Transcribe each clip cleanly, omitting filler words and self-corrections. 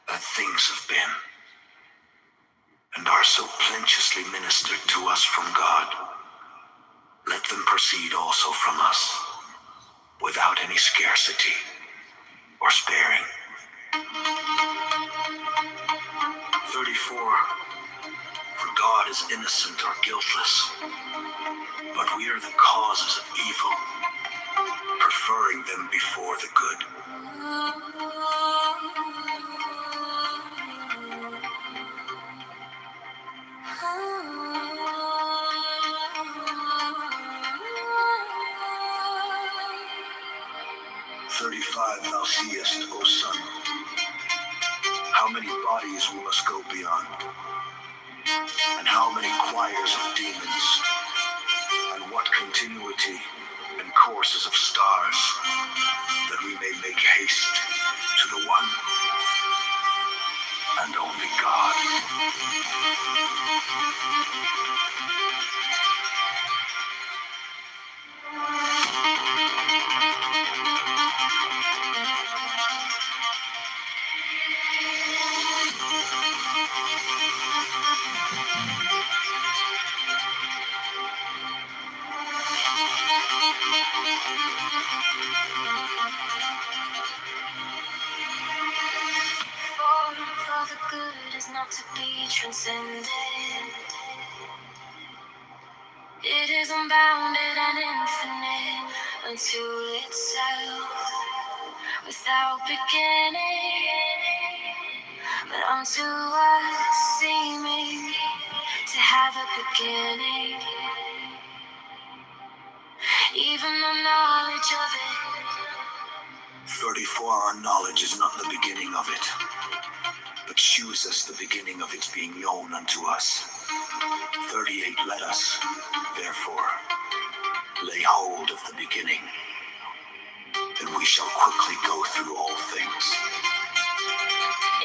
that things have been and are so plenteously ministered to us from God, let them proceed also from us, without any scarcity or sparing. 34. For God is innocent or guiltless, but we are the causes of evil, preferring them before the good. 35. Thou seest, O Son, how many bodies we must go beyond, and how many choirs of demons, and what continuity and courses of stars, that we may make haste to the one and only God. For the good is not to be transcended. It is unbounded and infinite unto itself, without beginning, but unto us seeming to have a beginning. Even the knowledge of it. 34. Our knowledge is not the beginning of it, but shews us the beginning of its being known unto us. 38. Let us, therefore, lay hold of the beginning, and we shall quickly go through all things.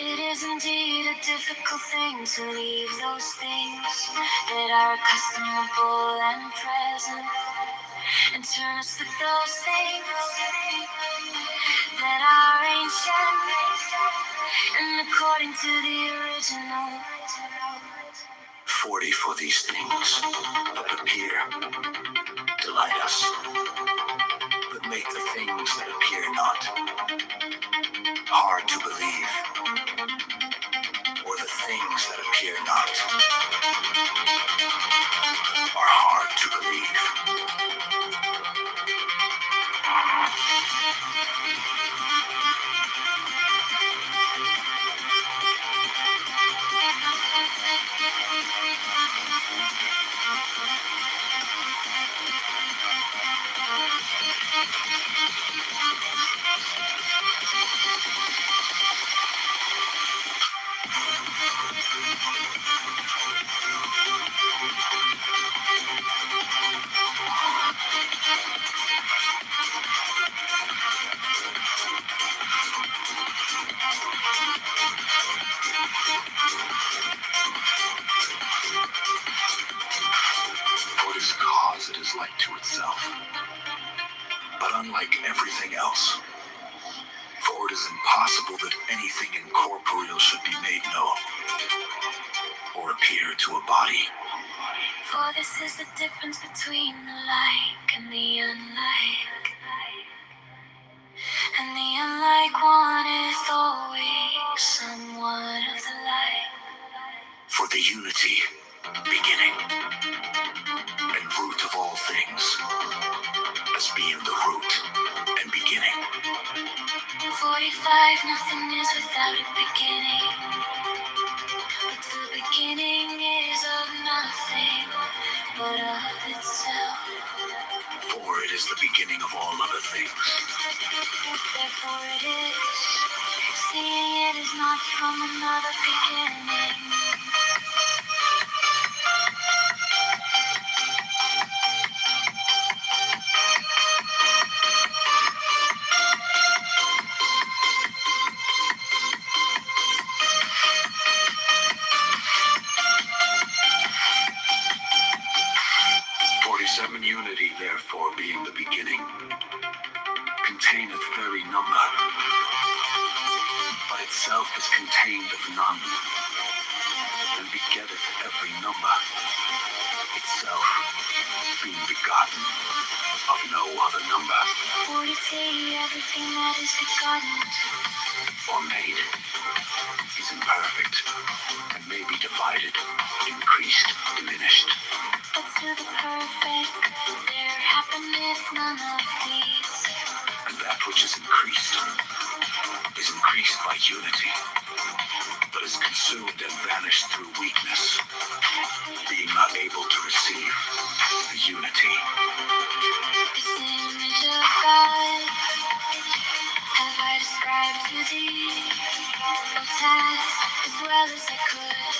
It is indeed a difficult thing to leave those things that are accustomable and present, and turn us to those things that are ancient and according to the original. 40. For these things that appear delight us, but make the things that appear not hard to believe, or the things that appear not are hard to believe. 'For this cause it is like to itself, but unlike everything else. For it is impossible that anything incorporeal should be made known, or appear to a body. For this is the difference between the like and the unlike. And the unlike wanteth always somewhat of the like. For the unity, beginning, and root of all things, as being the root and beginning. 45. Nothing is without a beginning, but the beginning is of nothing but of itself. For it is the beginning of all other things. Therefore it is, seeing it is not from another beginning. 47. Unity, therefore, being the beginning, containeth very number, but itself is contained of none, and begetteth every number, itself being begotten of no other number. 43, everything that is begotten or made is imperfect, and may be divided, increased, diminished. but to the perfect there happeneth none of these. And that which is increased by unity, but is consumed and vanished through weakness, being not able to receive the unity. This image of God have I described to thee, O task as well as I could,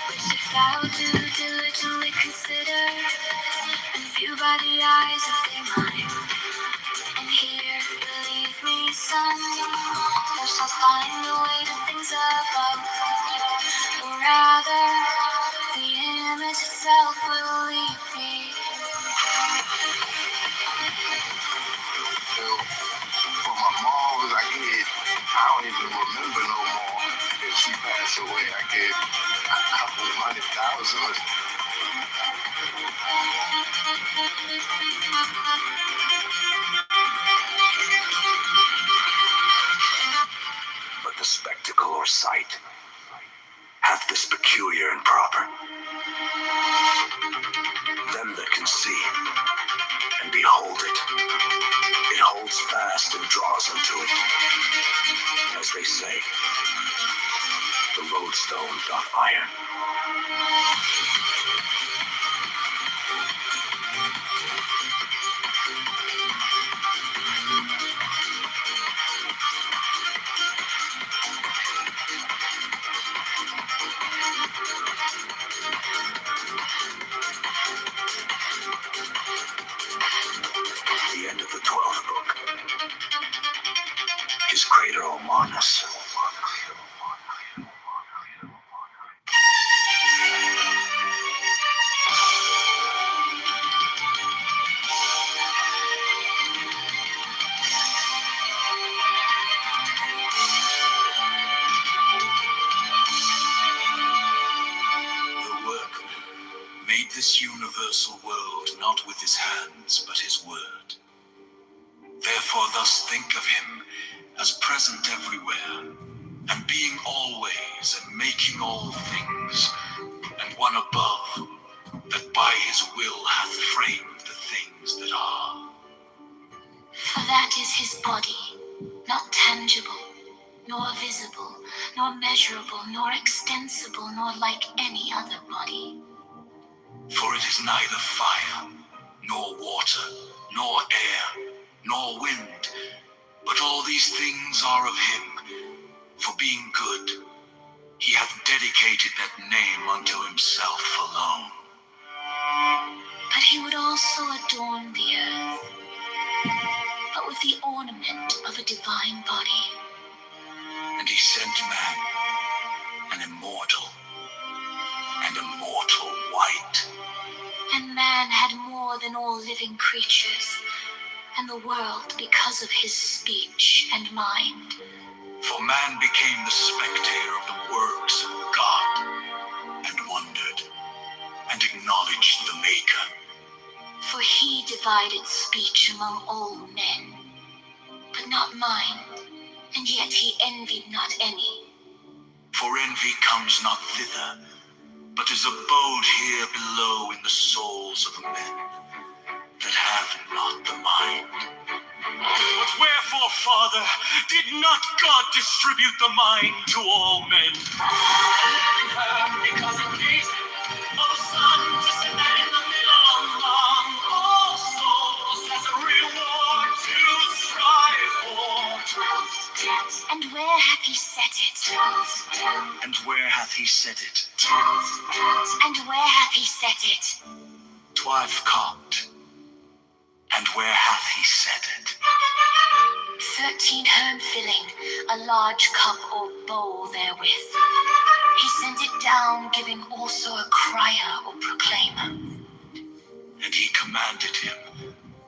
which if thou do diligently consider, and view by the eyes of thy mind, and hear, believe me, son, thou shalt find the way to things above, or rather, the image itself will lead thee. For my mom was like, yeah, I don't even remember no more. If she passed away, I gave a couple $100,000. But the spectacle or sight hath this peculiar and proper. Them that can see and behold it, it holds fast and draws unto it. As they say, the lodestone doth iron. The end of the 12th book is Crater Omanus. The workman made this universal world not with his hands, but his word. Therefore thus think of him as present everywhere, and being always and making all things, and one above, that by his will hath framed the things that are. For that is his body, not tangible, nor visible, nor measurable, nor extensible, nor like any other body. For it is neither fire, nor water, nor air, nor wind, but all these things are of him. For being good, he hath dedicated that name unto himself alone. But he would also adorn the earth, but with the ornament of a divine body. And he sent man, an immortal white. And man had more than all living creatures, and the world because of his speech and mind. For man became the spectator of the works of God, and wondered, and acknowledged the Maker. For he divided speech among all men, but not mind, and yet he envied not any. For envy comes not thither, but is abode here below in the souls of men, that have not the mind. But wherefore, Father, did not God distribute the mind to all men? Because it pleased him, O Son, to set that in the middle among all souls as a reward to strive for. 12, and where hath he set it? 12, And where hath he set it? 12, and where hath he set it? 12 cocked. And where hath he set it? 13 herm filling, a large cup or bowl therewith. He sent it down, giving also a crier or proclaimer. And he commanded him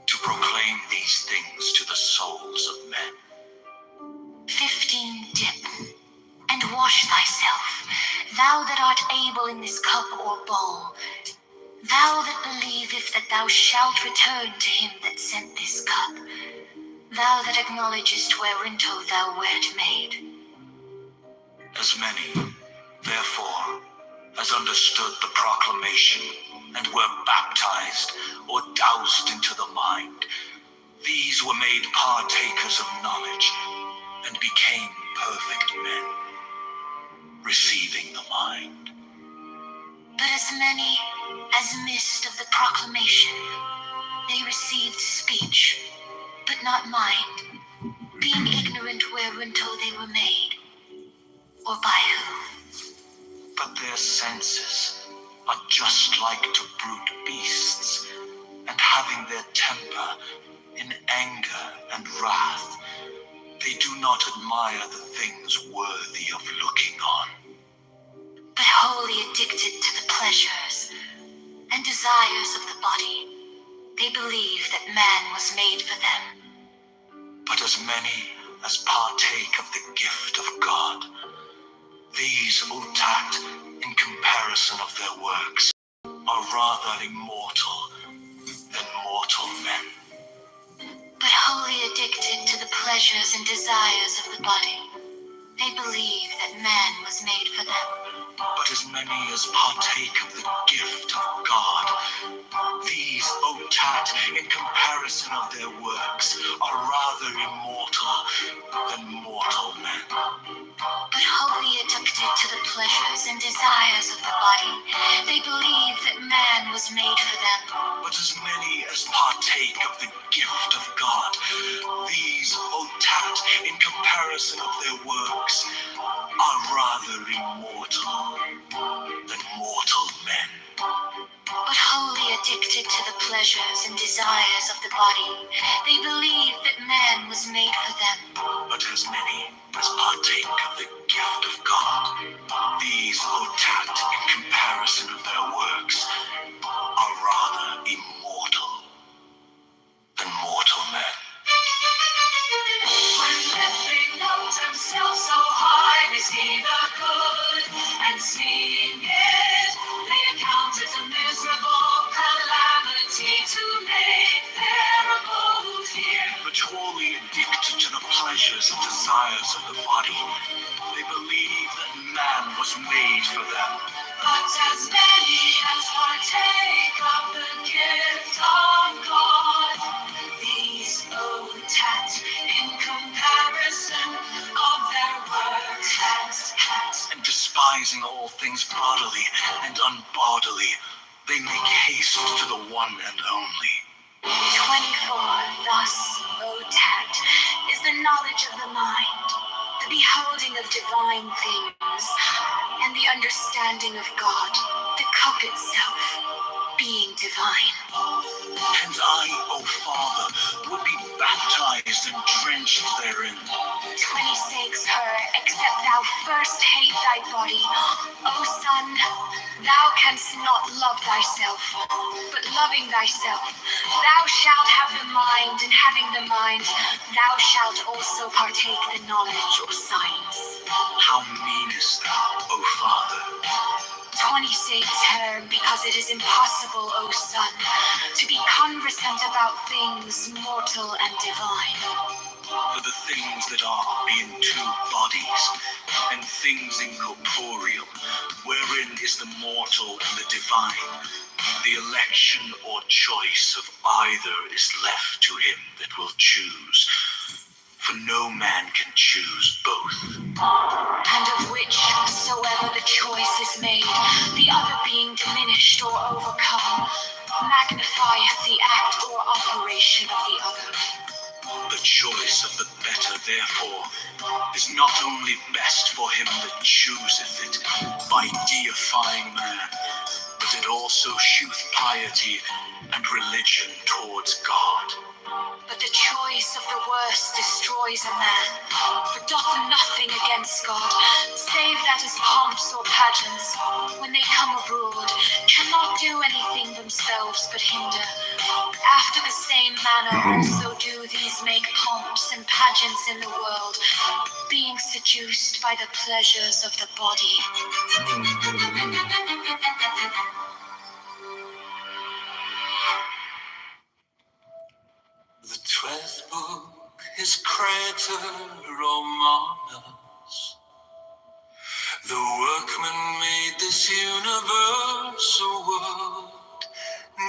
to proclaim these things to the souls of men. 15 dip, wash thyself, thou that art able in this cup or bowl, thou that believest that thou shalt return to him that sent this cup, thou that acknowledgest whereinto thou wert made. As many, therefore, as understood the proclamation and were baptized or doused into the mind, these were made partakers of knowledge and became perfect men, receiving the mind. But as many as missed of the proclamation, they received speech, but not mind, being ignorant whereinto they were made, or by whom. But their senses are just like to brute beasts, and having their temper in anger and wrath, they do not admire the things worthy of looking on, but wholly addicted to the pleasures and desires of the body, they believe that man was made for them. but as many as partake of the gift of God, these, O Tat, in comparison of their works, are rather immortal than mortal men. But wholly addicted to the pleasures and desires of the body, they believe that man was made for them. But as many as partake of the gift of God, these, O Tat, in comparison of their works, are rather immortal than mortal men. But wholly addicted to the pleasures and desires of the body, they believe that man was made for them. But as many as partake of the gift of God, these, O Tat, in comparison of their works, are rather immortal than mortal men. But wholly addicted to the pleasures and desires of the body, they believe that man was made for them. But as many as partake of the gift of God, these, O Tat, in comparison of their works, are rather immortal than mortal men. When lifting up himself so high, they see the good, and seeing it, they account it a miserable calamity to make their abode here. But wholly addicted to the pleasures and desires of the body, they believe that man was made for them. But as many as partake of the gift of God, these O Tat, in comparison of their works, And despising all things bodily and unbodily, they make haste to the one and only. 24. Thus, O Tat, is the knowledge of the mind, the beholding of divine things, and the understanding of God, the cup itself, being divine. And I, O Father, would be baptized and drenched therein. 26. Her, except thou first hate thy body, O Son, thou canst not love thyself, but loving thyself, thou shalt have the mind, and having the mind, thou shalt also partake the knowledge or science. How meanest thou, O Father? 26. Her, because it is impossible, O Son, to be conversant about things mortal and divine. For the things that are being two bodies, and things incorporeal, wherein is the mortal and the divine, the election or choice of either is left to him that will choose. For no man can choose both. And of which soever the choice is made, the other being diminished or overcome, magnifieth the act or operation of the other. The choice of the better, therefore, is not only best for him that chooseth it by deifying man, but it also sheweth piety and religion towards God. But the choice of the worst destroys a man, for doth nothing against God, save that his pomps or pageants, when they come abroad, cannot do anything themselves but hinder. After the same manner also do these make pomps and pageants in the world, being seduced by the pleasures of the body. The 12th book is Crater Romanus. The workman made this universal world,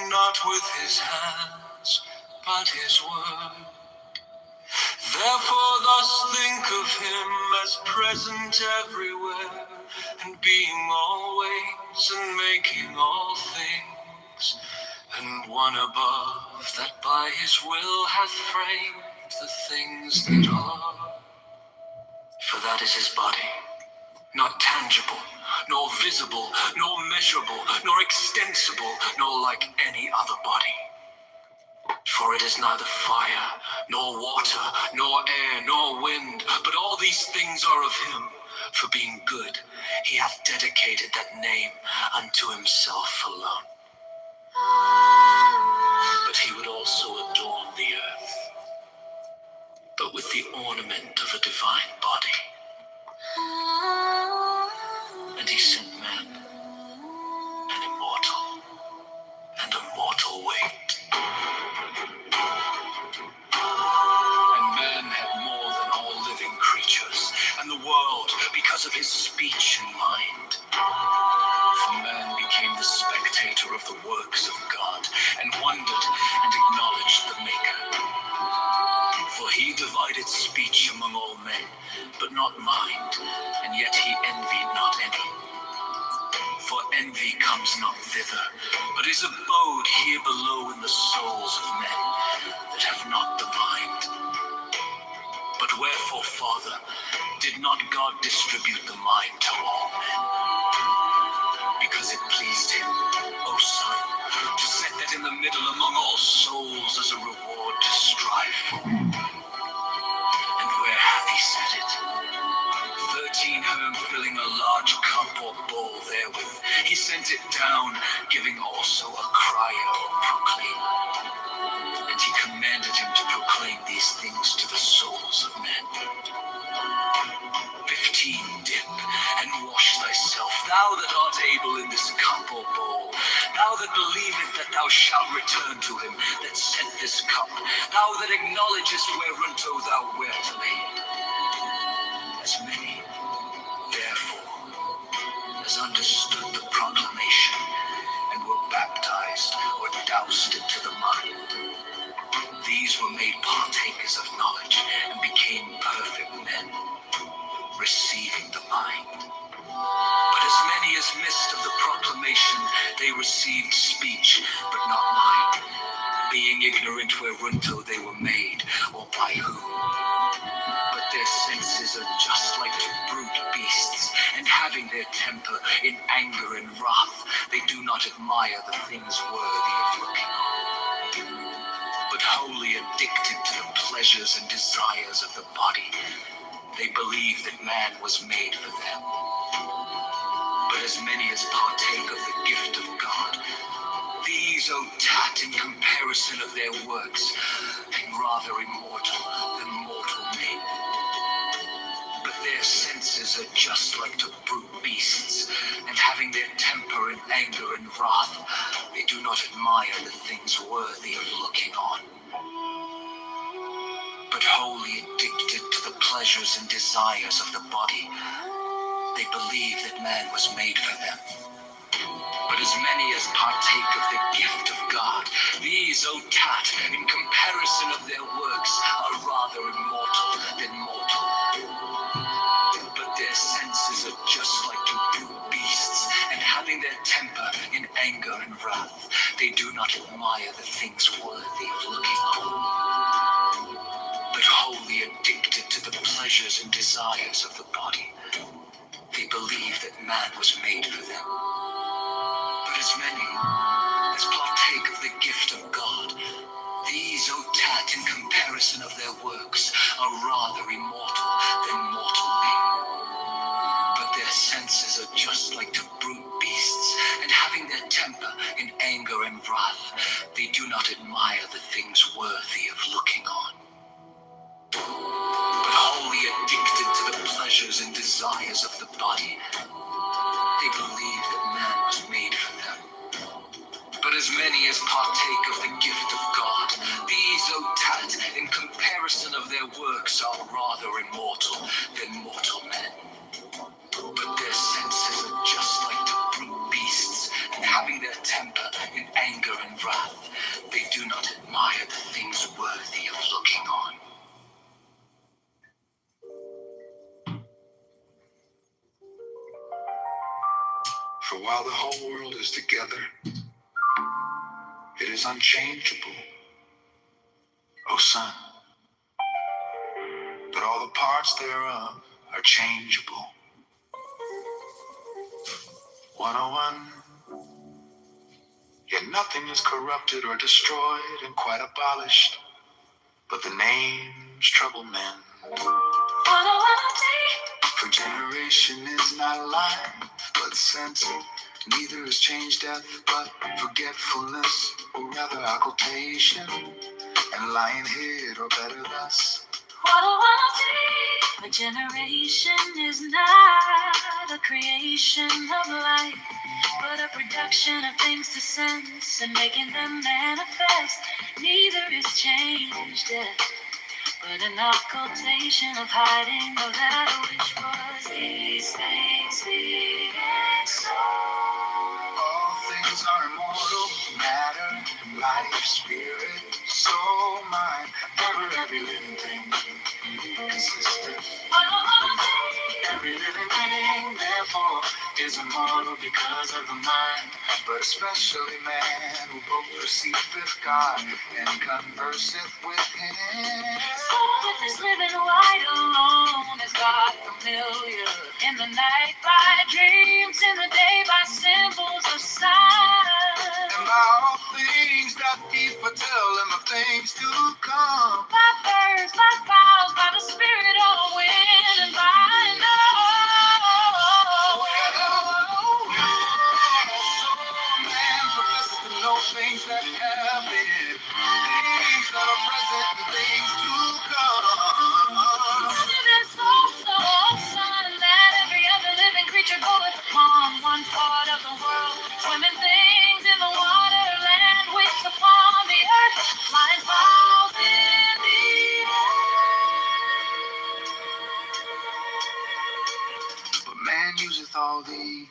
not with his hands, but his word. Therefore thus think of him as present everywhere, and being always and making all things, and one above that by his will hath framed the things that are. For that is his body, not tangible, nor visible, nor measurable, nor extensible, nor like any other body. For it is neither fire, nor water, nor air, nor wind, but all these things are of him. For being good, he hath dedicated that name unto himself alone. But he would also adorn the earth, but with the ornament of a divine body. And he sent man, an immortal and a mortal weight. And man had more than all living creatures, and the world because of his speech and mind. For man became the spectator of the works of God, and wondered and acknowledged the Maker. For he divided speech among all men, but not mind, and yet he envied not any. For envy comes not thither, but is abode here below in the souls of men that have not the mind. But wherefore, Father, did not God distribute the mind to all men? Because it pleased him, O Son, to set that in the middle among all souls as a reward to strive for. And where hath he set it? 13 herm filling a large cup or bowl therewith. He sent it down, giving also a crier or proclaimer. And he commanded him to proclaim these things to the souls of men. 15 dip, and wash thyself, thou that art able in this cup or bowl. Thou that believest that thou shalt return to him that sent this cup. Thou that acknowledgest whereunto thou wert made. As many, therefore, as understood the proclamation, and were baptized or doused into the mud, these were made partakers of knowledge, and became perfect men, receiving the mind. But as many as missed of the proclamation, they received speech, but not mind, being ignorant whereunto they were made, or by whom. But their senses are just like to brute beasts, and having their temper in anger and wrath, they do not admire the things worthy of looking on, but wholly addicted to the pleasures and desires of the body, they believe that man was made for them. But as many as partake of the gift of God, these, O tat, in comparison of their works, and rather immortal than mortal men. But their senses are just like to brute beasts, and having their temper in anger and wrath, they do not admire the things worthy of looking on, but wholly addicted to the pleasures and desires of the body, they believe that man was made for them. But as many as partake of the gift of God, these, O tat, in comparison of their works, are rather immortal than mortal. But their senses are just like to brute beasts, and having their temper in anger and wrath, they do not admire the things worthy of looking on, but wholly addicted to the pleasures and desires of the body, they believe that man was made for them. But as many as partake of the gift of God, these, O tat, in comparison of their works, are rather immortal than mortal men. But their senses are just like to brute beasts, and having their temper in anger and wrath, they do not admire the things worthy of looking on, but wholly addicted to the pleasures and desires of the body. They believe that man was made for them. But as many as partake of the gift of God, these, O Tat, in comparison of their works, are rather immortal than mortal men. But their senses are just like the brute beasts, and having their temper in anger and wrath, they do not admire the things worthy of looking on. For while the whole world is together, it is unchangeable, O Son. But all the parts thereof are changeable. 101. Yet nothing is corrupted or destroyed and quite abolished, but the names trouble men. 101. For generation is not life, but sense. Neither is change death, but forgetfulness, or rather occultation, and lying hid, or better thus. 101. For generation is not a creation of life, but a production of things to sense and making them manifest. Neither is change death, but an occultation of hiding of that which was. These things being so. All things are immortal: matter, life, spirit, soul, mind, every living thing consistent. Every living thing, therefore, is immortal because of the mind, but especially man, who both receiveth God and converseth with him. So with this living light alone is God familiar. In the night by dreams, in the day by symbols of signs. And by all things doth he foretell him of things to come. By birds, by fowls, by the spirit of wind, and by night. Man professes to know things that have been, things that are present, and things to come. It is also, Son, that every other living creature goeth upon one part of the world, swimming things in the water, land, which upon the earth, flying fowls in the air. But man useth all the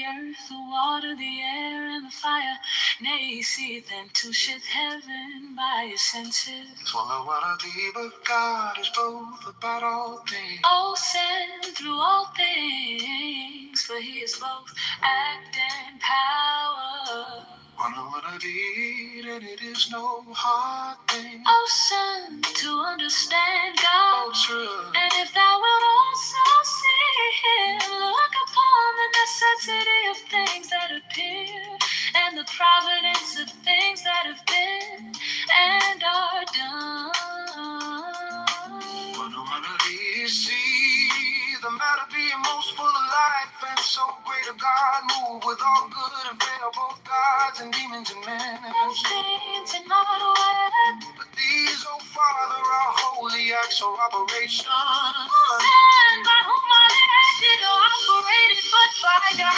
earth, the water, the air, and the fire. Nay, he seeth and toucheth heaven by his senses. Swallow what I be, but God is both about all things. All sent through all things, for he is both act and power. Wonder what I did, and it is no hard thing. Oh, Son, to understand God. Oh, true. And if thou wilt also see him, look upon the necessity of things that appear, and the providence of things that have been and are done. Wonder what I did, see the matter being most full of life, and so great a God move with all good and fair, both gods and demons and men. And things are not aware. But these, oh Father, are holy acts or operations. Stand by whom I acted or operated, but by God.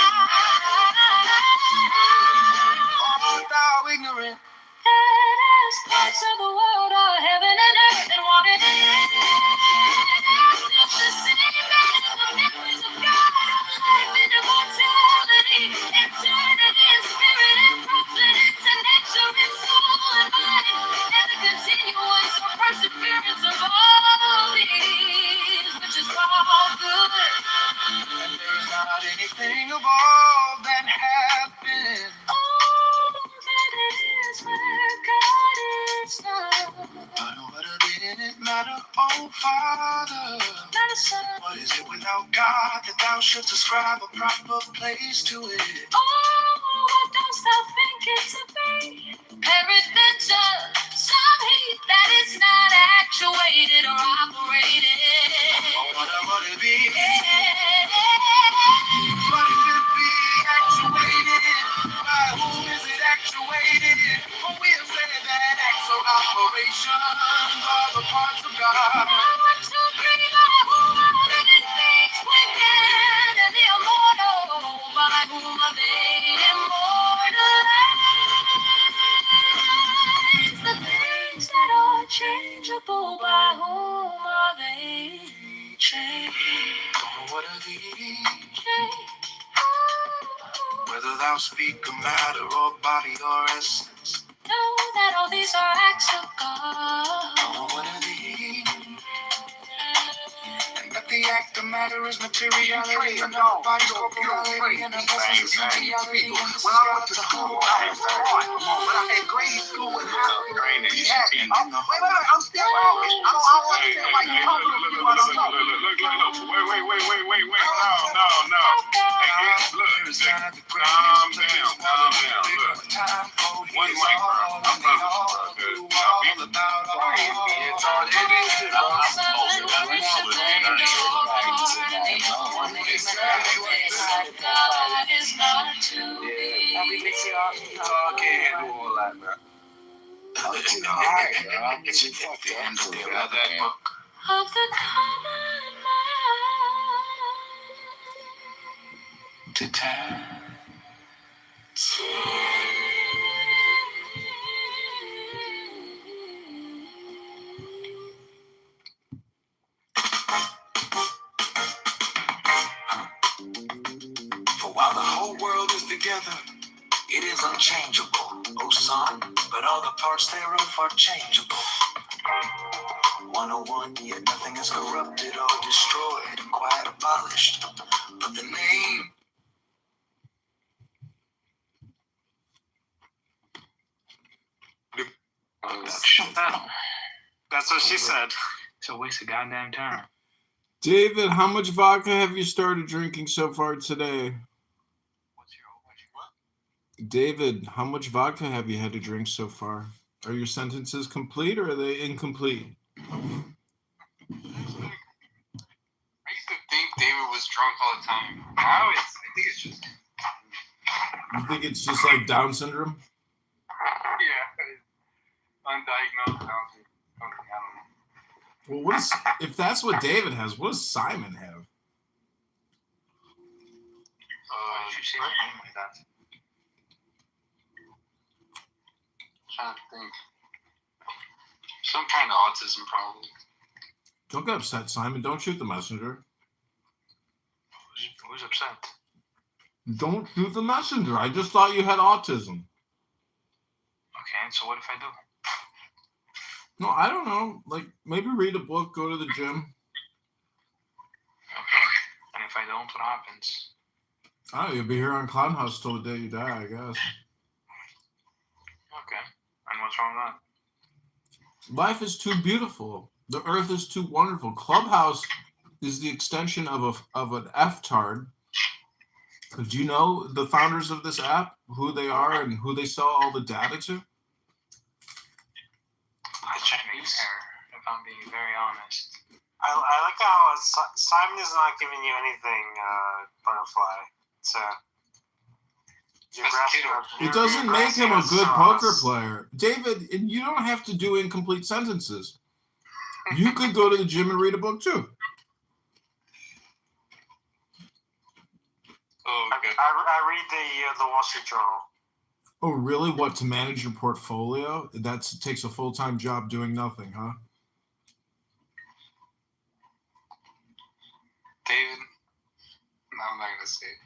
Art thou ignorant? That as parts of the world are heaven and earth and water and air. It's the same as the memories of God, life and immortality, eternity and spirit and providence and nature and soul and body, and the continuance or perseverance of all these, which is called good. And there is not anything of all that hath been. Oh, that it is where God is now. But it didn't matter, oh Father. Matter, Son. What is it without God that thou shouldst ascribe a proper place to it? Oh, what dost thou think it to be? Peradventure, some heat that is not actuated or operated. Oh, what it be? thou speak a matter or body or essence. Know that all these are acts of God. Oh, what are these? And that the act of matter is materiality, and our body's corporality, and our vessels is materiality. And this is God the whole life. When I'm in grade school and wait, I'm still Irish. I don't understand why you talking to me while I'm talking. Wait. No. Hey, look, calm down. Look. One mic, bro. I'm brothers, bro. It's all it is. God is not to be. I can't handle all that, man. Alright, bro. I'm too fucked up for that book. Of the common man. To time. For while the whole world is together, it is unchangeable, O son, but all the parts thereof are changeable. 101, yet nothing is corrupted or destroyed and quite abolished. But the name. That's what she said. It's a waste of goddamn time. David, how much vodka have you started drinking so far today? David, how much vodka have you had to drink so far? Are your sentences complete or are they incomplete? I used to think David was drunk all the time. Now I think it's just. You think it's just like Down syndrome? Yeah. Undiagnosed Down syndrome. I don't know. Well, if that's what David has, what does Simon have? Why did you say my name like that? I'm trying to think. Some kind of autism, probably. Don't get upset, Simon. Don't shoot the messenger. Who's upset? Don't shoot the messenger. I just thought you had autism. Okay, so what if I do? No, I don't know. Like, maybe read a book, go to the gym. Okay. And if I don't, what happens? Oh, you'll be here on Clown House till the day you die, I guess. Okay. And what's wrong with that? Life is too beautiful. The earth is too wonderful. Clubhouse is the extension of an F-tard. Do you know the founders of this app, who they are and who they sell all the data to? The Chinese, if I'm being very honest. I like how Simon is not giving you anything, Butterfly. So It doesn't make him a good poker player. David, and you don't have to do incomplete sentences. You could go to the gym and read a book too. Oh, okay. I read the Wall Street Journal. Oh, really? What, to manage your portfolio? That takes a full-time job doing nothing, huh? David, no, I'm not gonna say it.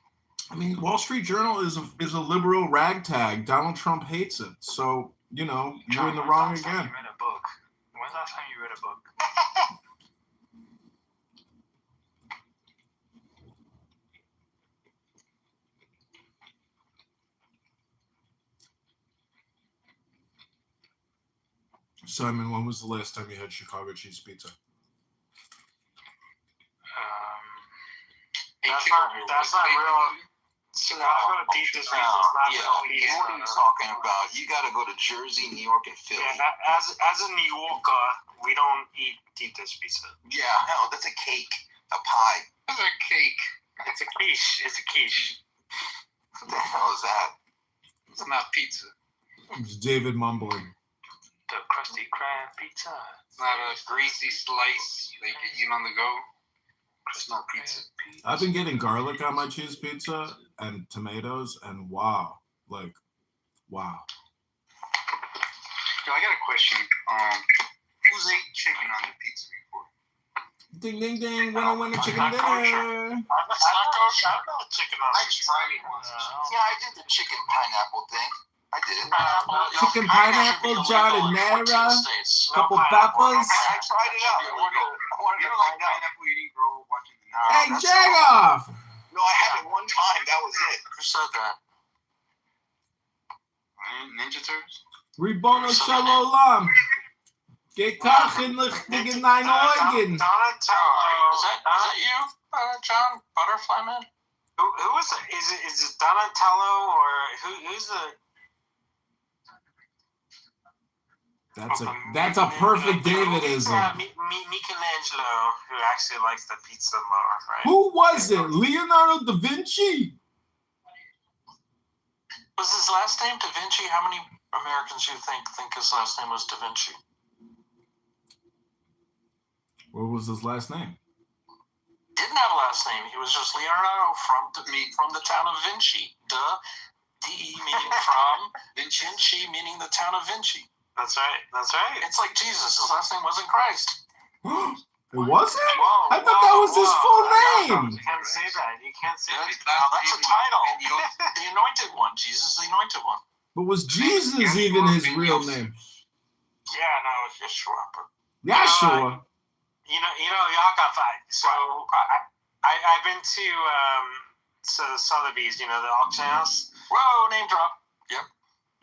I mean, Wall Street Journal is a liberal ragtag. Donald Trump hates it. So, you know, you're in the wrong When's the last time again. you read a book? When's the last time you read a book? Simon, when was the last time you had Chicago cheese pizza? That's not real. Chicago deep dish pizza is not real pizza. What are you talking about? You got to go to Jersey, New York, and Philly. Yeah, as a New Yorker, we don't eat deep dish pizza. Yeah, hell, that's a cake, a pie. It's a cake. It's a quiche. It's a quiche. What the hell is that? It's not pizza. It's David mumbling. The crusty crab pizza. It's not a greasy slice they can eat on the go. It's not pizza. I've been getting garlic on my cheese pizza and tomatoes, and wow. Like, wow. So I got a question. Who's ate chicken on the pizza before? Ding, ding, ding. Winner, chicken dinner. I've got chicken on I pizza. tried it once. Yeah, I did the chicken pineapple thing. I did. Chicken pineapple, jardinera, States. couple pineapple. peppers. I tried it out. I wanted You to don't like find out. pineapple, you didn't grow up watching the now. Hey, Jagoff! No, I had it one time. That was it. Who said that? Ninja Turtles? Ribono Shalom. Gekach in the Eugen. Donatello. Is that you, John? Butterfly Man? Who is it? Is it Donatello or who's the? That's a perfect Davidism. Michelangelo, who actually likes the pizza more, right? Who was it? Leonardo da Vinci? Was his last name Da Vinci? How many Americans do you think his last name was Da Vinci? What was his last name? Didn't have a last name. He was just Leonardo from the town of Vinci. D meaning from, Vinci meaning the town of Vinci. That's right. It's like Jesus. His last name wasn't Christ. It wasn't? Whoa, I thought that was his full name. You can't say that. Now that's a title. The anointed one. Jesus, the anointed one. But was Jesus even his real name? Yeah, no, it's Yeshua. But Yahshua. You know, y'all got fight. So I've been to Sotheby's, the auction house. whoa, name drop. Yep.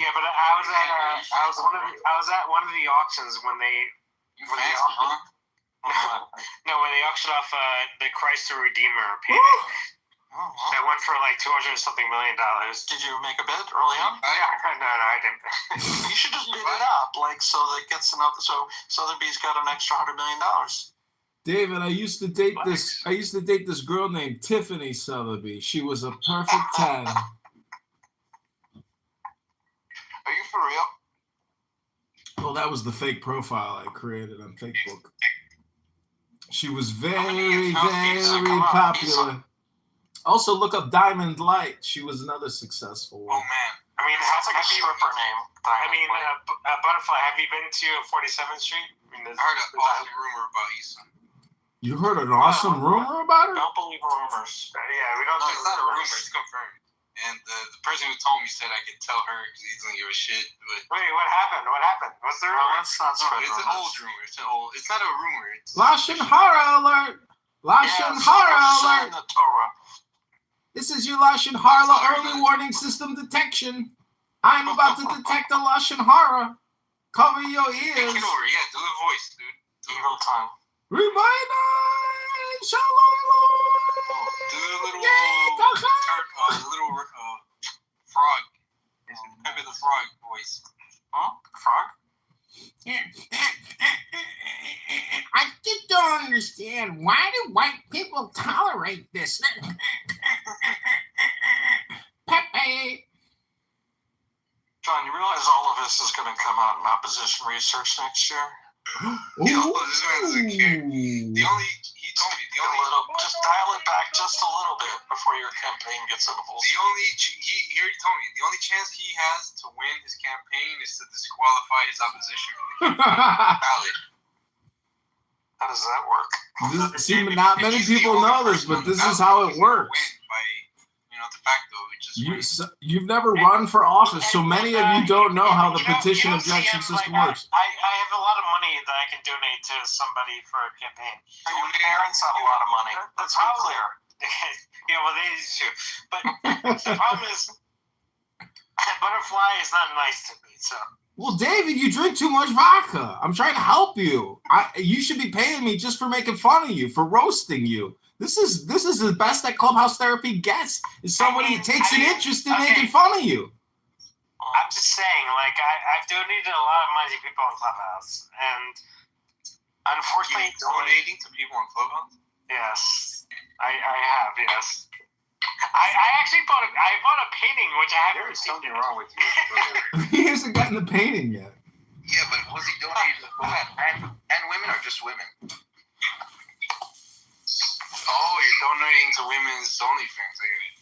Yeah, but I was at one of the auctions when they when they auctioned off the Christ the Redeemer painting. That went for like $200-something million. Did you make a bet early on? No, I didn't. You should just bid it up, so that gets enough. So Sotheby's got an extra $100 million. David, I used to date this girl named Tiffany Sotheby. She was a perfect 10. Are you for real? Well, that was the fake profile I created on Facebook. She was very, very popular. Also, look up Diamond Light. She was another successful one. Oh man, I mean, that's like a stripper name. Butterfly. Have you been to 47th Street? I heard an awesome rumor about Issa. You heard an awesome rumor about her? Don't believe rumors. Yeah, we don't. No, it's not a rumor. It's confirmed. And the person who told me said I could tell her because he doesn't give a shit. But wait, what happened? What's the rumor? Let's not spread rumors. It's an old rumor. It's not a rumor. Lashon Hara alert! Lashon Hara alert! The Torah. This is your Lashon Hara early warning system detection. I'm about to detect a Lashon Hara. Cover your ears. Take it over. Yeah, do the voice, dude. Evil tongue. Reminder! Shalom! Do the little frog. Pepe the Frog voice. Huh? Frog? I just don't understand. Why do white people tolerate this? Pepe! John, you realize all of this is going to come out in opposition research next year? Ooh. This man doesn't care. He told me, just dial it back just a little bit before your campaign gets in full. He already told me, the only chance he has to win his campaign is to disqualify his opposition from the ballot. How does that work? See, not many people know this, but this is how it works. By, de facto, you've never run for office, so many of you don't know how the petition objection system works. I have a lot of money that I can donate to somebody for a campaign. Your parents have a lot of money. Let's be clear. Yeah, well, they do too. But the problem is, Butterfly is not nice to me, so. Well, David, you drink too much vodka. I'm trying to help you. You should be paying me just for making fun of you, for roasting you. This is the best that Clubhouse Therapy gets. Is somebody who takes an interest in making fun of you. I'm just saying, I've donated a lot of money to people on Clubhouse, and unfortunately, donating to people on Clubhouse. Yes, I have. Yes, I actually bought a painting which I haven't received. Something wrong with you. He hasn't gotten the painting yet. Yeah, but was he donating to men and women or just women? Oh, you're donating to women's OnlyFans. I get it.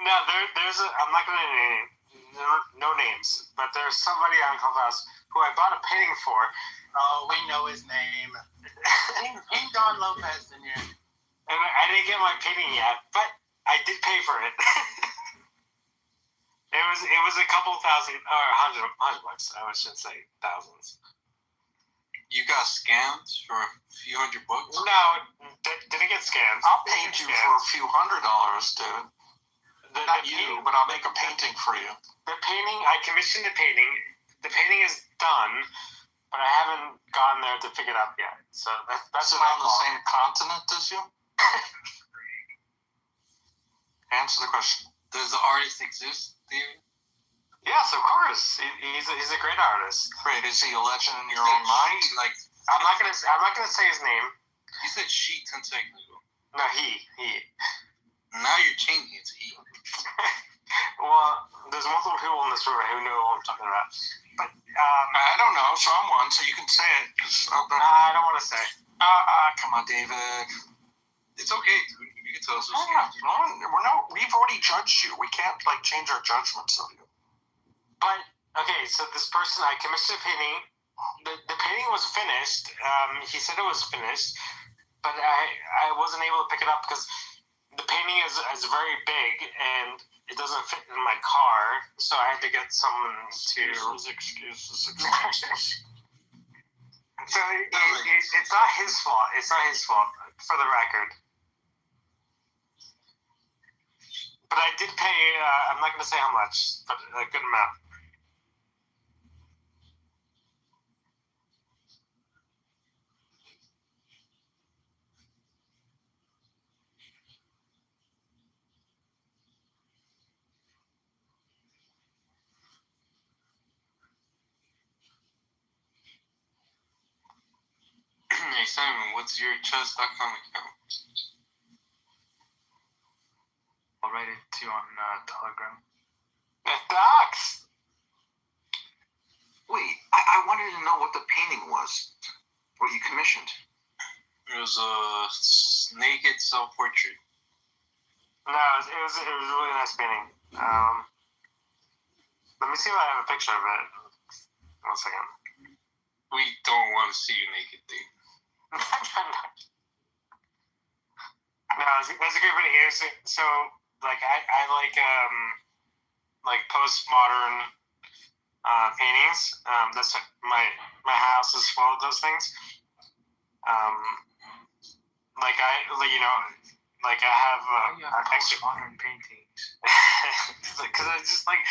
No, there's I'm not going to name no names, but there's somebody on Clubhouse who I bought a painting for, Oh, we know his name. Ain't Don Lopez in here. And I didn't get my painting yet, but I did pay for it. It was a couple thousand or $100. I shouldn't say thousands. You got scammed for a few $100? No, didn't get scammed. I'll paint you for a few $100, dude. Not you, but I'll make a painting for you. The painting, I commissioned the painting. The painting is done, but I haven't gone there to pick it up yet. So that's Is it my on the fault. same continent as you? Answer the question. Does the artist exist, David? Yes, of course. He's a great artist. Great. Is he a legend in your own mind? Like, I'm not gonna say his name. you said she 10 seconds ago. No, he. Now you're changing it to he. Well, there's multiple people in this room who know what I'm talking about. But I don't know. So I'm one, so you can say it. I don't want to say. Come on, David. It's okay, dude. You can tell us what's We've already judged you. We can't change our judgments of you. But okay, so this person, I commissioned a painting. The painting was finished. He said it was finished, but I wasn't able to pick it up because the painting is very big and it doesn't fit in my car. So I had to get someone to. Excuses. So it's not his fault. It's not his fault, for the record. But I did pay. I'm not going to say how much, but a good amount. Hey, Simon, what's your chess.com account? I'll write it to you on Telegram. Docs. Wait, I wanted to know what the painting was. What you commissioned. It was a naked self-portrait. No, it was a really nice painting. Let me see if I have a picture of it. 1 second. We don't want to see you naked, dude. No, it's a great painting. So like I like postmodern paintings. That's my house is full of those things. Like I have extra modern paintings. because I just like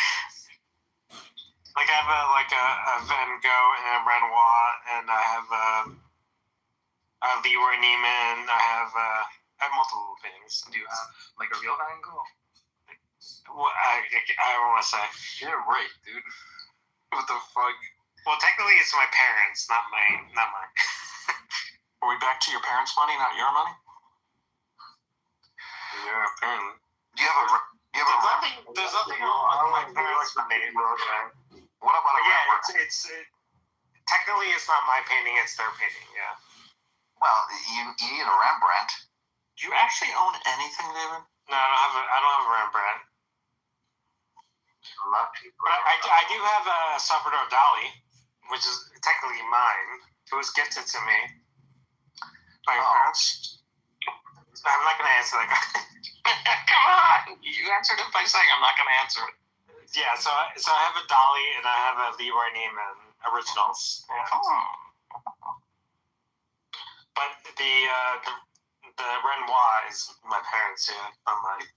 I have a Van Gogh and a Renoir, and I have a Leroy Neiman. I have multiple paintings. Do you have like a real Van Gogh? Well, I don't want to say. Yeah, right, dude. What the fuck? Well, technically, it's my parents, not mine. Are we back to your parents' money, not your money? Yeah, apparently. Do you have a There's nothing wrong with my parents' money. What about a Yeah, it's technically it's not my painting; it's their painting. Yeah. Well, you need a Rembrandt. Do you actually own anything, David? No, I don't have a Rembrandt. But I do have a Salvador Dali, which is technically mine. It was gifted to me by your parents. I'm not going to answer that. Come on! You answered it by saying I'm not going to answer it. Yeah, so I have a Dali and I have a Leroy Neiman originals. Yeah. But the Renoir is my parents, yeah, not mine.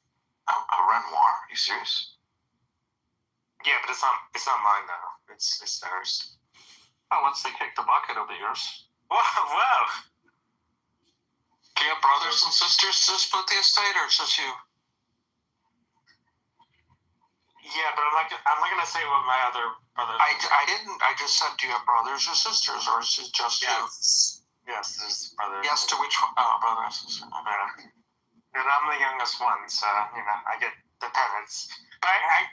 A Renoir? Are you serious? Yeah, but it's not mine now. It's theirs. Oh, once they kick the bucket, it'll be yours. Whoa! Do you have brothers and sisters to split the estate, or it's just you? Yeah, but I'm not gonna say what my other brothers. I didn't. I just said, do you have brothers or sisters, or is it just you? Yes, there's brothers. Yes, to which one? Oh, brother and sister. Yeah. And I'm the youngest one, so I get the penance. But I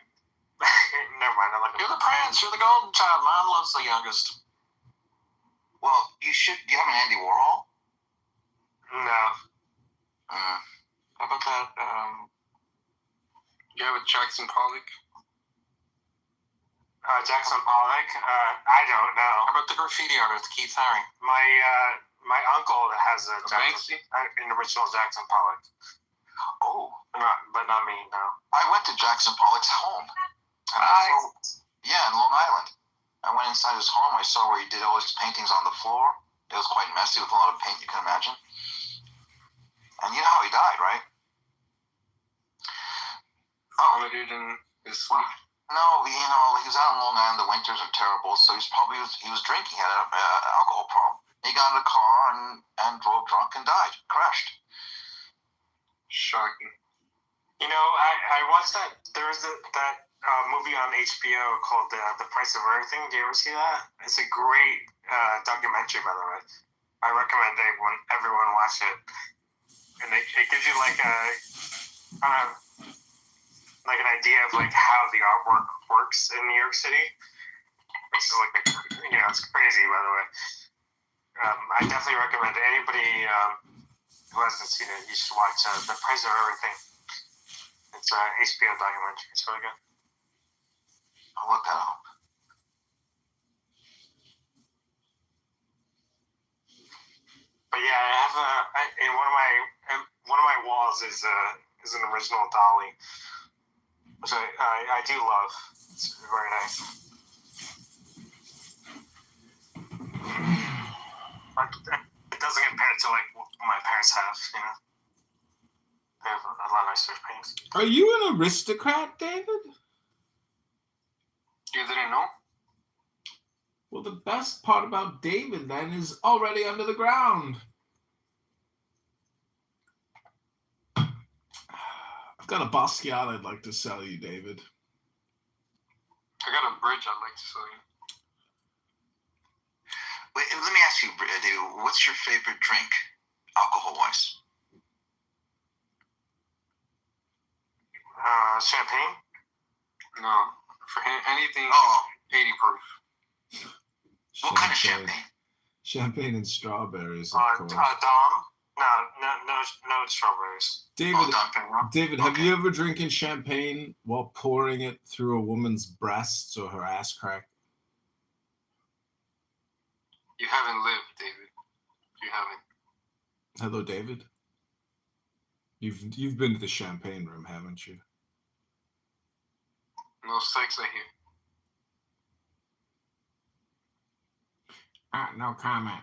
never mind. You're the prince. You're the golden child. Mom loves the youngest. Well, you should. Do you have an Andy Warhol? No. How about that? You have a Jackson Pollock? Jackson Pollock. I don't know. How about the graffiti artist Keith Haring? My uncle has a Banksy? an original Jackson Pollock. Oh. But not me, no. I went to Jackson Pollock's home. Yeah, in Long Island. I went inside his home. I saw where he did all his paintings on the floor. It was quite messy with a lot of paint, you can imagine. And you know how he died, right? Vomited in his sleep. No, he was out in Long Island. The winters are terrible, so he was drinking. He had an alcohol problem. He got in a car and drove drunk and died, crashed. Shocking. You know, I watched that. There was that movie on HBO called The Price of Everything. Do you ever see that? It's a great documentary, by the way. I recommend everyone watch it. And it gives you like an idea of like how the artwork works in New York City. Which is like it's crazy, by the way. I definitely recommend it. Anybody who hasn't seen it, you should watch The Price of Everything. It's an HBO documentary. It's really good. I'll look that up. But yeah, I have in one of my walls is an original dolly, which I do love. It's very nice. It doesn't compare to like what my parents have. You know, they have a lot of nice paintings. Are you an aristocrat, David? You didn't know? Well, the best part about David, then, is already under the ground. I've got a Basquiat I'd like to sell you, David. I got a bridge I'd like to sell you. Wait, let me ask you, David, what's your favorite drink, alcohol-wise? Champagne? No. For anything 80 proof. What kind of champagne? Champagne and strawberries, of course. Dom? No strawberries. David, have you ever drinking champagne while pouring it through a woman's breasts or her ass crack? You haven't lived, David. You haven't. Hello, David. You've been to the champagne room, haven't you? No sex, I hear. No comment.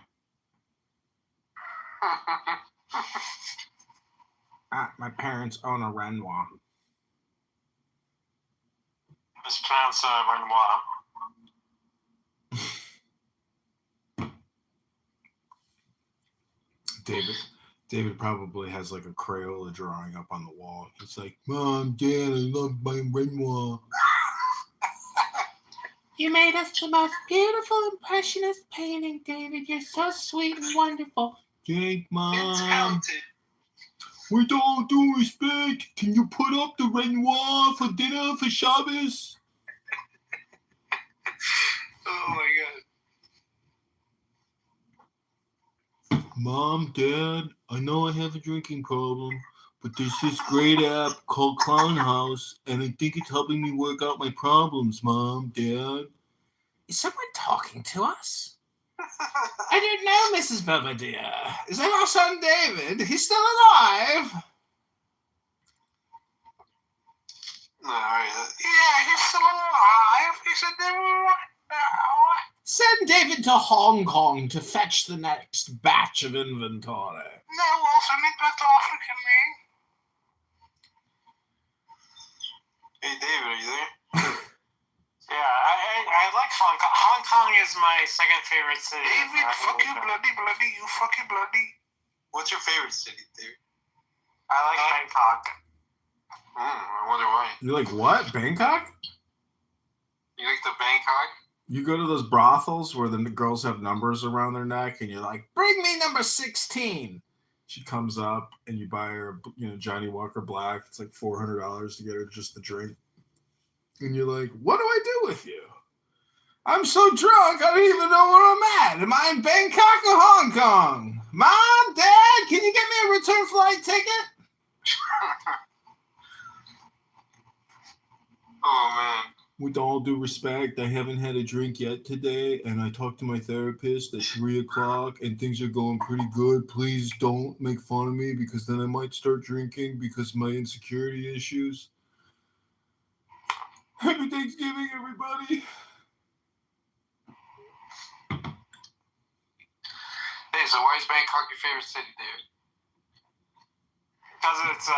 My parents own a Renoir. It's pronounced Renoir. David probably has like a Crayola drawing up on the wall. He's like, Mom, Dad, I love my Renoir. You made us the most beautiful impressionist painting, David. You're so sweet and wonderful. Thank Mom. Talented. With all due respect, can you put up the Renoir for dinner for Shabbos? Oh my God. Mom, Dad, I know I have a drinking problem, but there's this great app called Clown House, and I think it's helping me work out my problems, Mom, Dad. Is someone talking to us? I don't know, Mrs. Bobadilla. Is that our son David? He's still alive. Yeah, he's still alive. He said they were right. Send David to Hong Kong to fetch the next batch of inventory. No, also need that African man. Hey, David, are you there? Yeah, I like Hong Kong. Hong Kong is my second favorite city. David, fucking bloody, you fucking bloody. What's your favorite city, David? I like Bangkok. I wonder why. You like what? Bangkok? You like the Bangkok? You go to those brothels where the girls have numbers around their neck, and you're like, "Bring me number 16." She comes up, and you buy her, Johnny Walker Black. It's like $400 to get her just the drink. And you're like, "What do I do with you? I'm so drunk, I don't even know where I'm at. Am I in Bangkok or Hong Kong? Mom, Dad, can you get me a return flight ticket?" Oh, man. With all due respect, I haven't had a drink yet today, and I talked to my therapist at 3 o'clock, and things are going pretty good. Please don't make fun of me, because then I might start drinking because of my insecurity issues. Happy Thanksgiving, everybody. Hey, so why is Bangkok your favorite city, David? Because it's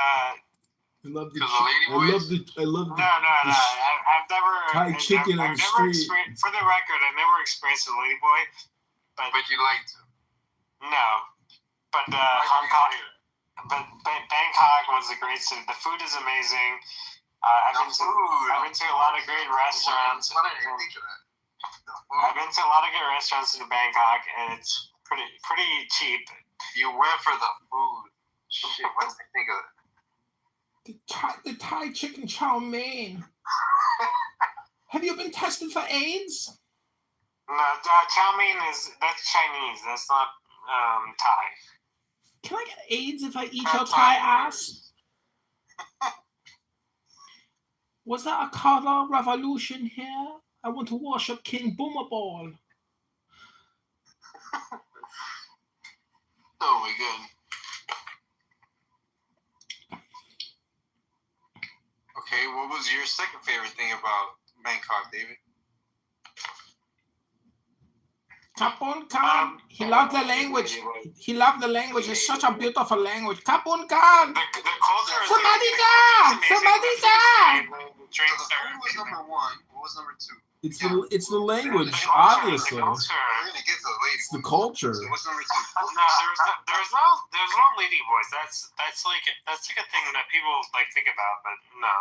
I love the. Because the lady boys? I love the. no. I've never Thai chicken on I've the never street. For the record, I've never experienced a ladyboy, but But you like to. no. But Hong Kong, but Bangkok was a great city. The food is amazing. I've been to a lot of great restaurants. What did you think of that? I've been to a lot of good restaurants in Bangkok, and it's pretty cheap. You went for the food. Shit, what did you think of that? The Thai chicken chow mein. Have you been tested for AIDS? No, chow mein that's Chinese. That's not Thai. Can I get AIDS if I eat Not your Thai. Thai ass? Was that a color revolution here? I want to worship King Boomerball. Oh my god. Okay, what was your second favorite thing about Bangkok, David? Kapun Khan. He loved the language. He loved the language. It's such a beautiful language. Kapun Khan. The culture is Samadika! Samadika! Drinks So the food was number one. What was number two? It's the language, The obviously. culture. We're gonna get to the lady. It's the culture. So what's number two? No, there's no lady boys. That's like a thing that people like think about, but no,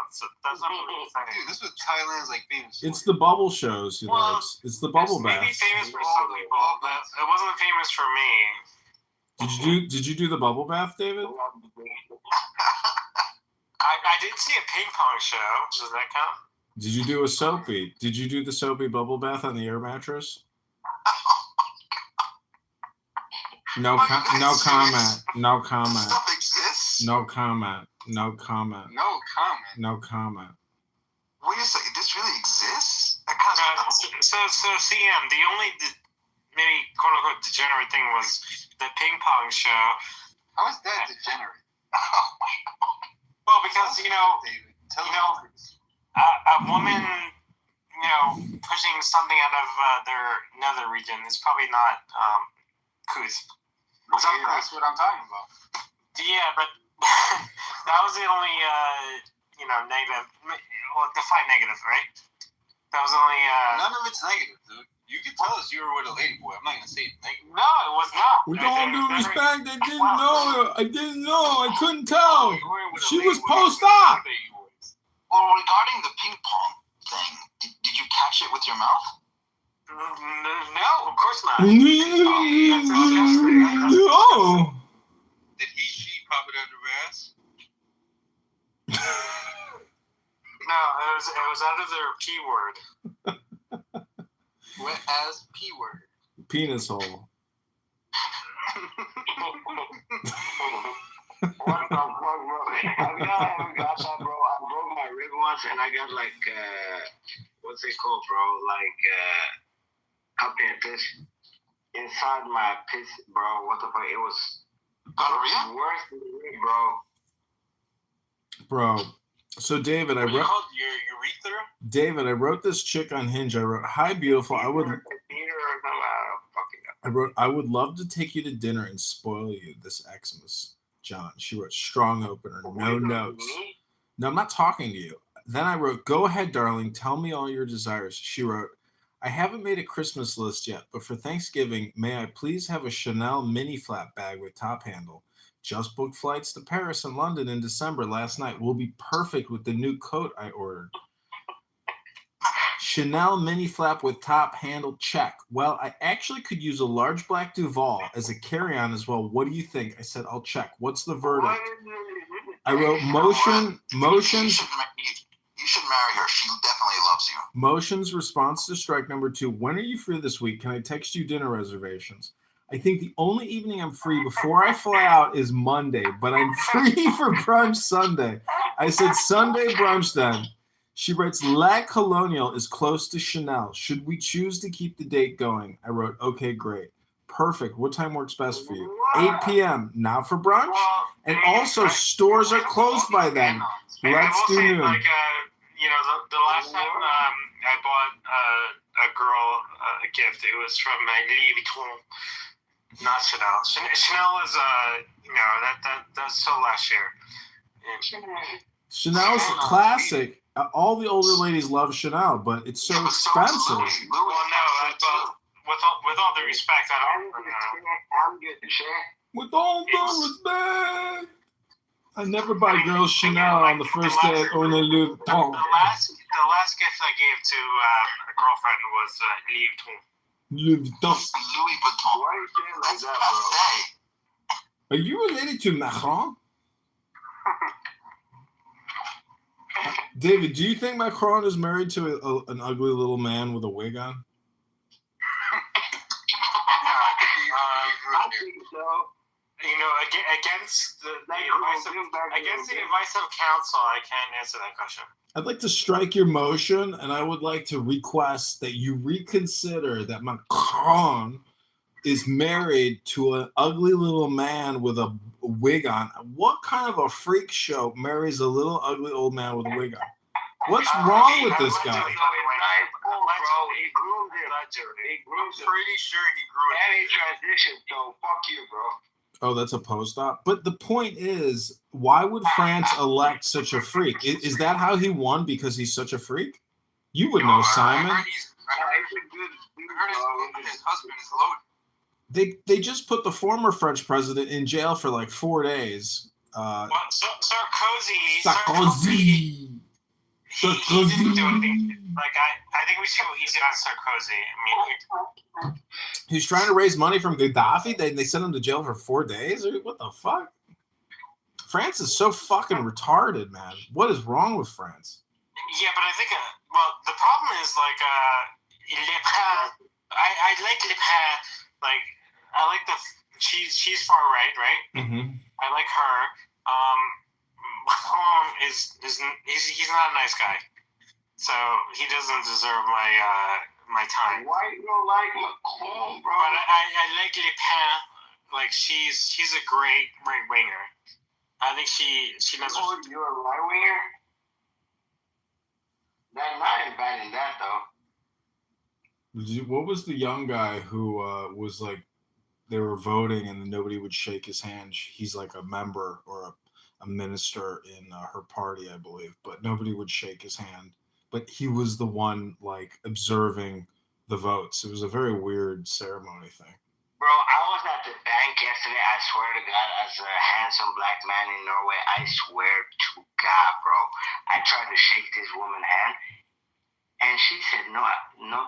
that's not what I'm saying. Dude, this is what Thailand's like famous for. It's the bubble shows, you know. Well, It's the bubble Maybe baths. famous for some people, but it wasn't famous for me. Did you do the bubble bath, David? I did see a ping pong show. Does that count? Did you do a soapy? Did you do the soapy bubble bath on the air mattress? No comment. No comment. Stuff exists. No comment. No comment. No comment. No comment. Wait a second. This really exists? So CM, maybe quote unquote degenerate thing was the ping pong show. How is that degenerate? Well, because David, tell you know, me. a woman, pushing something out of their nether region is probably not couth. That's what I'm talking about. Yeah, but that was the only negative. Well, define negative, right? That was only. None of it's negative, dude. You can tell us you were with a ladyboy. I'm not gonna say it's negative. No, it was not. With all due respect, I didn't know. I didn't know. I couldn't tell. She was post-op. Well, regarding the ping pong thing, did you catch it with your mouth? No, of course not. No. Did she pop it out her ass? No, it was out of their P word. Wet as P word. Penis hole. What the fuck, bro? Have y'all ever got that, bro? I broke my rib once and I got like, what's it called, bro? Like, up there, piss. Inside my piss, bro. What the fuck? It was Gonorrhea? worse than the rib, bro. Bro. So David, I wrote called your urethra? David, I wrote this chick on Hinge. I wrote, "Hi, beautiful. I would love to take you to dinner and spoil you this Xmas, John." She wrote, "Strong opener, no notes." No, I'm not talking to you. Then I wrote, "Go ahead, darling. Tell me all your desires." She wrote, "I haven't made a Christmas list yet, but for Thanksgiving, may I please have a Chanel mini flap bag with top handle? Just booked flights to Paris and London in December last night. Will be perfect with the new coat I ordered. Chanel mini flap with top handle, check. Well, I actually could use a large black Duval as a carry-on as well. What do you think?" I said, "I'll check. What's the verdict?" I wrote, motions. You should marry her. She definitely loves you. Motions, response to strike number 2. When are you free this week? Can I text you dinner reservations? I think the only evening I'm free before I fly out is Monday, but I'm free for brunch Sunday. I said Sunday brunch then. She writes, La Colonial is close to Chanel. Should we choose to keep the date going? I wrote, okay, great. Perfect. What time works best for you? 8 p.m. Now for brunch? Well, And also, stores are closed by then. Let's do noon. Like, the last time I bought a girl a gift, it was from Louis Vuitton, not Chanel. Chanel is, that's so last year. Chanel's classic. All the older ladies love Chanel, but it's so expensive. Well, no, with all due respect, I don't. With all due respect, I never buy girls Chanel on the first day on the Louis Vuitton. The last gift I gave to a girlfriend was Louis Vuitton. Louis Vuitton. Louis Vuitton. Why are you saying like that, bro? Are you related to Macron? David, do you think Macron is married to an ugly little man with a wig on? I think so. Against the advice of counsel, I can't answer that question. I'd like to strike your motion, and I would like to request that you reconsider that Macron is married to an ugly little man with a wig on. What kind of a freak show marries a little ugly old man with a wig on? What's wrong with this guy? Bro, he groomed him. I'm pretty sure he grew it. And he transitioned, so fuck you, bro. Oh, that's a post-op. But the point is, why would France elect such a freak? Is that how he won? Because he's such a freak? You would know, Simon. I heard his husband is loaded. They just put the former French president in jail for like 4 days. Sarkozy. He didn't do anything. Like I think we should go easy on Sarkozy. I mean, he's trying to raise money from Gaddafi. They sent him to jail for 4 days. What the fuck? France is so fucking retarded, man. What is wrong with France? Yeah, but I think the problem is like Le Pen. I like Le Pen. Like I like she's far right? Mm-hmm. I like her. Macron he's not a nice guy, so he doesn't deserve my time. Why you don't like Macron, bro? But I like Le Pen. Like she's a great right winger. I think she knows. Oh, you're a right winger. That's not as bad as that though. What was the young guy who was like they were voting and nobody would shake his hand? He's like a member or a minister in her party, I believe, but nobody would shake his hand. But he was the one like observing the votes. It was a very weird ceremony thing. Bro, I was at the bank yesterday. I swear to God, as a handsome black man in Norway, I swear to God, bro, I tried to shake this woman's hand, and she said, no,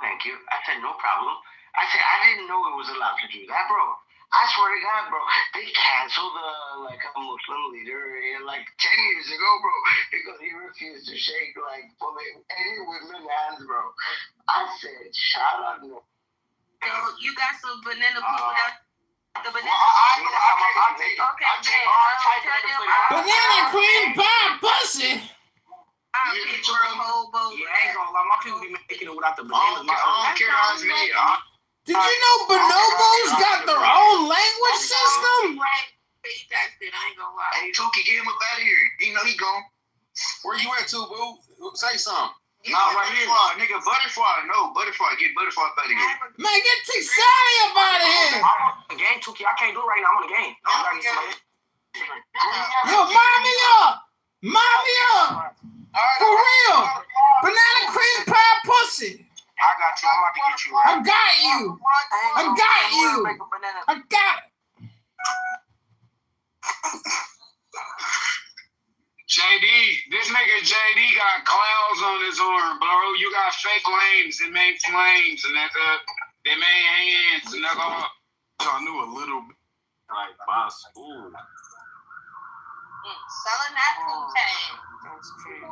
thank you. I said, no problem. I said, I didn't know it was allowed to do that, bro. I swear to God, bro, they canceled a Muslim leader like 10 years ago, bro, because he refused to shake any women's hands, bro. I said, shut up, no. So you got some banana pudding out. The banana. I'll take Banana cream pie pussy. I'll pay for a whole bowl. Yeah, I ain't gonna lie, my people be making it without the bananas. I don't care how it's made. Did you know bonobos got their own language system? That shit, I ain't gonna lie. Hey, Tuki, get him up out of here. You know he gone. Where you at, too, boo? Say something. Nah, right here. Nigga, Butterfly. No, Butterfly. Get Butterfly up out of here. Man, get T-Sally up out of here. I'm on the game, Tuki. I can't do it right now. I'm on the game. Yo, mommy up. Mommy up. For real. Banana cream pie pussy. I got you. I'm about to get you. I got you. I got you. I got it. JD, this nigga JD got clouds on his arm, bro. You got fake lanes that make flames, nigga. They made hands, nigga. I knew a little bit. Like, boss. Ooh. Selling that food chain. That's crazy.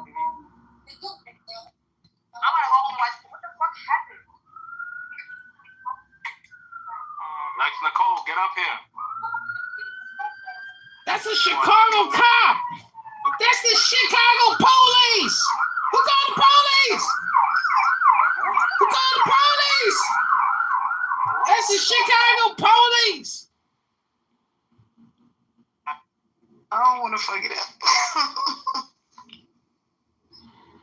I'm gonna go home and watch. What the fuck happened? Like Nicole, get up here. That's a Chicago cop. That's the Chicago police. Who called the want to fuck it up.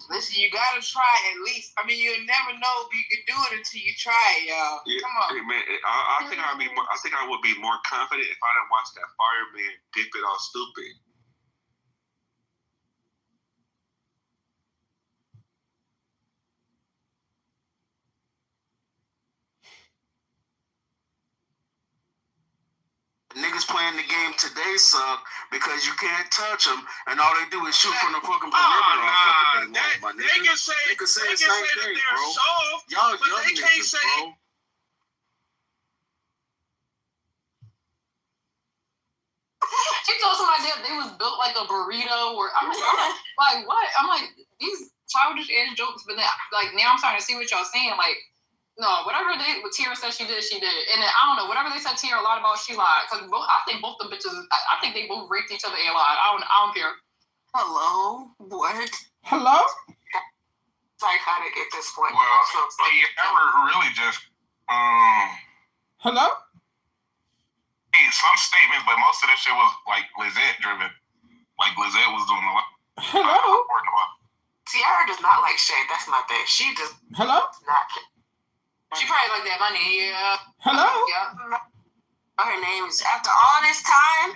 Listen, you gotta try at least. I mean, you'll never know if you can do it until you try it, y'all. Yeah, Come on. hey, man, I think I would be more confident if I didn't watch that fireman dip it all stupid. Niggas playing the game today suck because you can't touch them, and all they do is shoot from the fucking perimeter all fucking day long, my nigga. They can say the same that thing, they're bro. soft, Y'all but young they can't niggas, say. bro. She told somebody that they was built like a burrito, or I'm like, what? I'm like, these childish ass jokes, but like now I'm starting to see what y'all saying. Like, no, whatever what Tierra said she did, and then I don't know, whatever they said Tierra a lot about, she lied. Because I think both the bitches, I think they both raped each other and lied. I don't care. Hello, what? Hello? Psychotic at this point. Well, they ever really just Hello? some statements, but most of that shit was like Lizette driven. Like Lizette was doing a lot. Hello? Tiara does not like Shay. That's my thing. She does Hello? not care. She probably like that money, yeah. Hello? Yeah. Her name is After All This Time.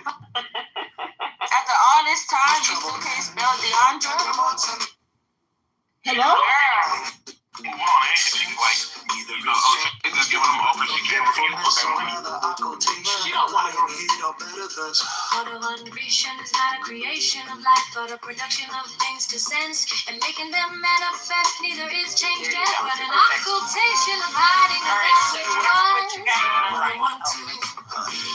After all this time, you still can't spell DeAndre? Hello? Like, it's just giving them open. She can't She don't want to go. One creation is not a creation of life, but a production of things to sense, and making them manifest neither is change death, but an occultation of hiding what I want to.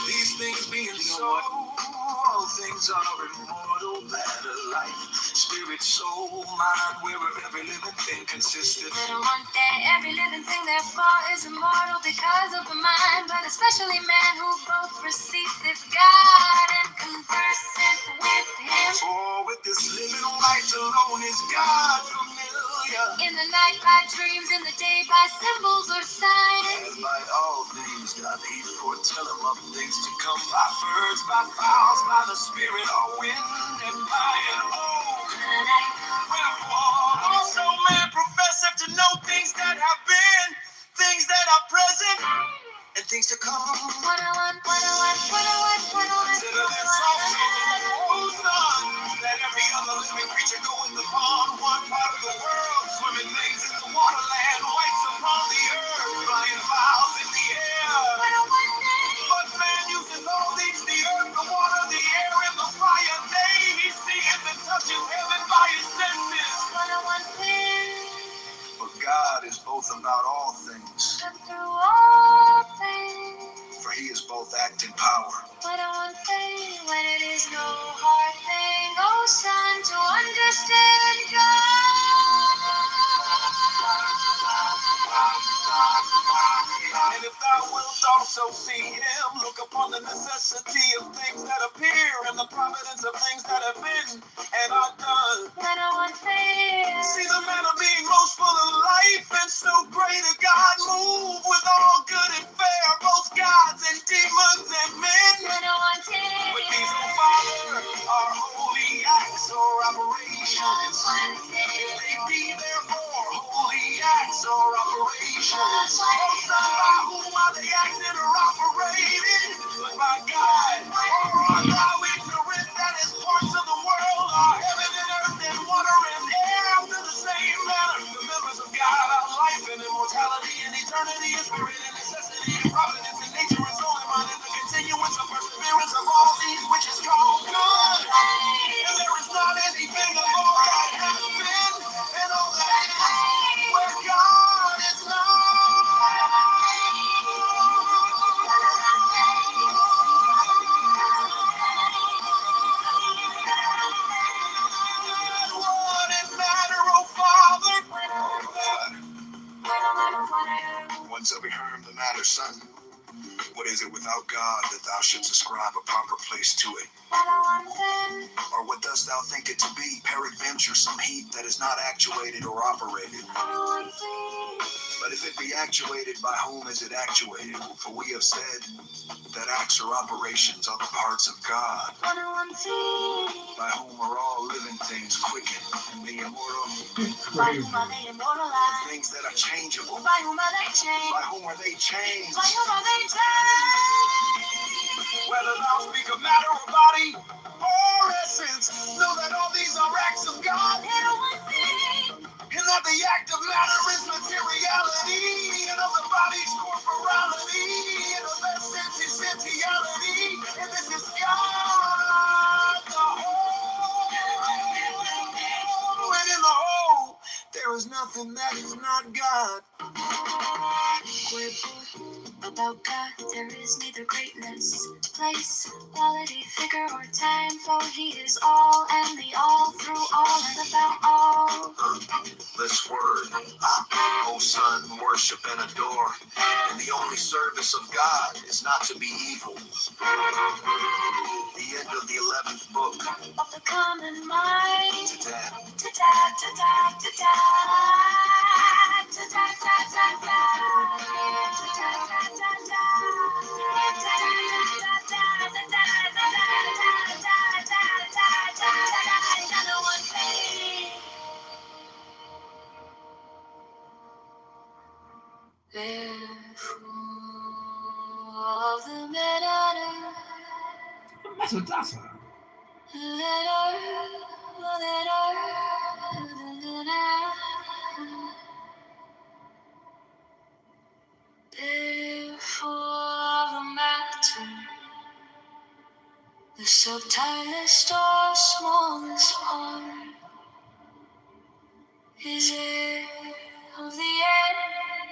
These things being so, all things are immortal, matter, life, spirit, soul, mind, whereof every living thing consisted. I don't want that every living thing therefore is immortal because of the mind, but especially man who both receiveth God and converseth with him. For with this living light alone is God familiar. In the night by dreams, in the day by symbols or signs. As by all things doth he foretell him of things to come, by birds, by fowls, by the spirit of wind, and by an old. Wherefore also man professeth to know things that have been, things that are present, and things to come. Consider this also, O son, that every other living creature goeth upon one part of the world, swimming things in the waterland, whites upon the earth, flying fowls in the air. But man uses all these, the earth, the water, the air, and the fire. Nay, he seeth and touches heaven by his senses. But God is both about all things, for he is both act and power. When it is no hard thing, oh son, to understand God. And if thou wilt also see him, look upon the necessity of things that appear and the providence of things that have been and are done. See the manner being most full of life, and so great a God move with all good and fair, both gods and demons and men. But these, O Father, are holy acts or operations. If they be therefore holy acts or operations, O Son, by whom are they acted or operated? But by God. Or art thou ignorant that as parts of the world are heaven and earth and water and air after the same manner? The members of God are life and immortality and eternity and spirit and necessity and providence and nature and soul and mind and the continuance of perseverance of all these which is called good. And there is not anything of all that has been and all that is where God is not. What is matter, O Father? Once every herm the matter, son. What is it without God that thou shouldst ascribe a proper place to it? Or what dost thou think it to be? Peradventure some heat that is not actuated or operated. But if it be actuated, by whom is it actuated? For we have said that acts or operations are the parts of God, by whom are all living things quickened, and the immortal, By whom are they immortalized? things that are changeable. By whom are they changed? By whom are they changed? By whom are they changed? Whether thou speak of matter or body or essence, know that all these are acts of God. And that the act of matter is materiality, and of the body's corporality, and of essence essentiality, and this is God, the whole. And in the whole, there is nothing that is not God. Wherefore, about God there is neither greatness, place, quality, figure, or time, for he is all and the all, through all and about all. This word, O Son, worship and adore. And the only service of God is not to be evil. The end of the 11th book. Of the common mind. Ta-ta. Ta-ta, ta-ta, ta-ta. Ta-ta, ta-ta, Therefore, of the men on earth, Metadata. Therefore, the matter, the subtilest or smallest part, is